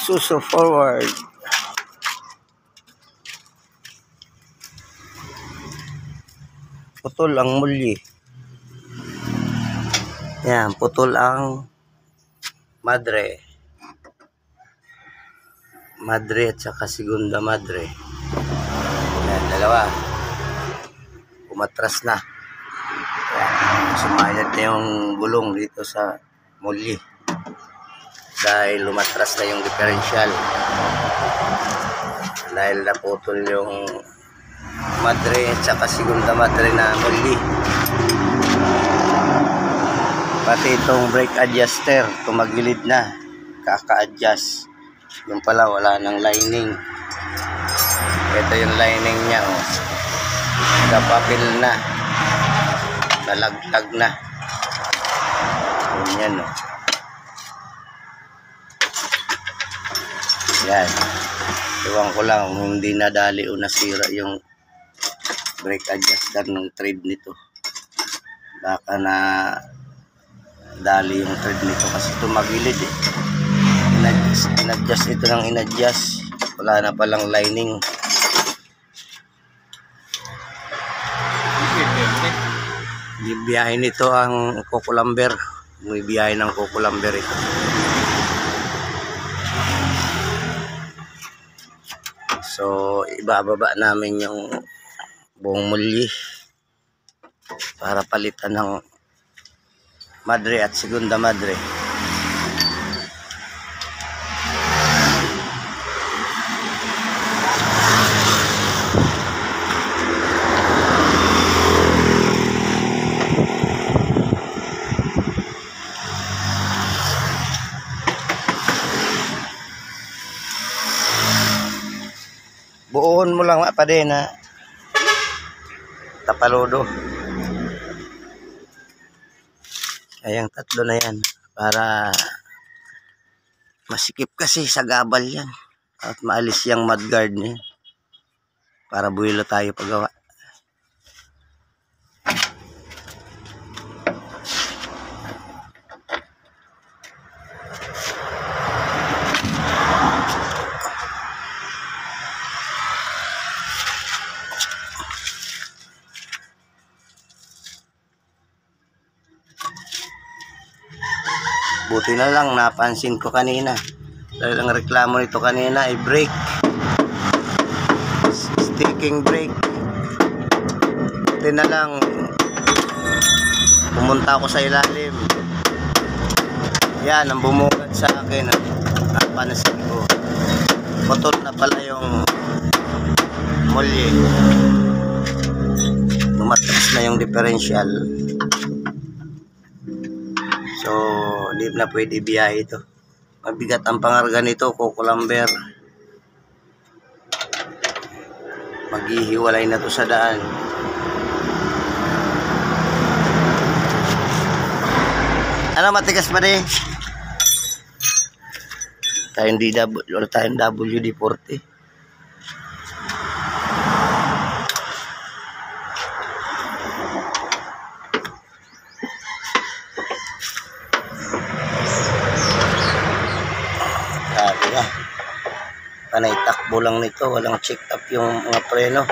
Isuzu forward. Putol ang muli. Yan, putol ang madre. Madre at saka segunda madre. Yan, dalawa. Umatras na. Yan, sumayad na yung gulong dito sa muli. Dahil lumatras na yung differential. Dahil naputol yung madre at saka segunda madre na muli. Pati itong brake adjuster, tumagilid na. Kaka-adjust. Yung pala wala ng lining. Ito yung lining niya. Oh. Napapil na. Nalaglag na. Yan oh. Yan. Iwan ko lang hindi nadali o nasira yung brake adjuster ng thread nito. Baka na dali yung thread nito kasi tumagilid eh. In-adjust ito ng in-adjust. Wala na palang lining. Bibiyahin nito ang kukulamber. Bibiyahin ng kukulamber ito. So, ibababa namin yung buong muli para palitan ng madre at segunda madre. Buuhon mo lang pa din na tapaludo. Ayang tatlo na yan para masikip kasi sa gabal yan at maalis yung mudguard niya para buwilo tayo paggawa. Buti na lang napansin ko kanina. Dahil ang reklamo nito kanina ay brake. Sticking brake. Buti na lang pumunta ako sa ilalim. Yan ang bumugad sa akin. Napansin ko. Putol na pala yung muli. Lumatras na yung differential. So, hindi na pwede biyahe ito. Mabigat ang pangarga nito, kukulamber. Maghihiwalay na to sa daan. Ano, matigas pa rin? Wala tayong WD-40. Panay takbo lang nito, walang check up yung mga preno.